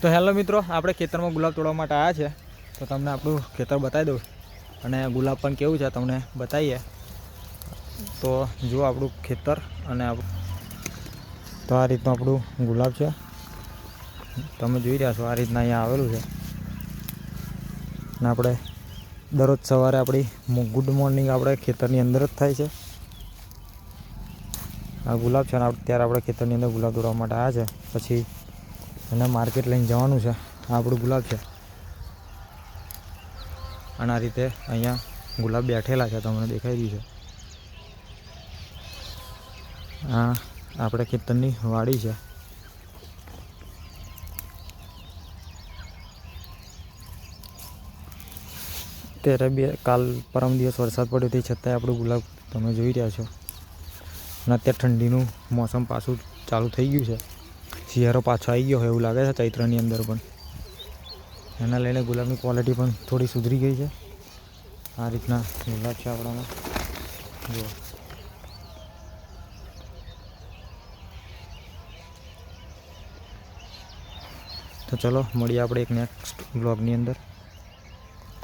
તો હેલો મિત્રો, આપણે ખેતરમાં ગુલાબ તોડવા માટે આવ્યા છે. તો તમને આપણું ખેતર બતાવી દઉં અને ગુલાબ પણ કેવું છે તમને બતાવીએ. તો જુઓ આપણું ખેતર અને તો આ રીતનું આપણું ગુલાબ છે. તમે જોઈ રહ્યા છો આ રીતના અહીંયા આવેલું છે. અને આપણે દરરોજ સવારે આપણી ગુડ મોર્નિંગ આપણે ખેતરની અંદર જ થાય છે. આ ગુલાબ છે ને અત્યારે આપણે ખેતરની અંદર ગુલાબ તોડવા માટે આવ્યા છે. પછી એને માર્કેટ લઈને જવાનું છે. આ આપણું ગુલાબ છે અને આ રીતે અહીંયા ગુલાબ બેઠેલા છે, તમને દેખાઈ રહ્યું છે. આ આપણે ખેતરની વાડી છે. ત્યારે કાલ પરમ દિવસ વરસાદ પડ્યો તે છતાંય આપણું ગુલાબ તમે જોઈ રહ્યા છો. અને અત્યારે ઠંડીનું મોસમ પાછું ચાલુ થઈ ગયું છે. શિયાળો પાછો આવી ગયો હોય એવું લાગે છે ચૈત્રની અંદર પણ. એના લઈને ગુલાબની ક્વોલિટી પણ થોડી સુધરી ગઈ છે. આ રીતના ગુલાબ છે આપણામાં જુઓ. તો ચલો મળીએ આપણે એક નેક્સ્ટ બ્લોગની અંદર.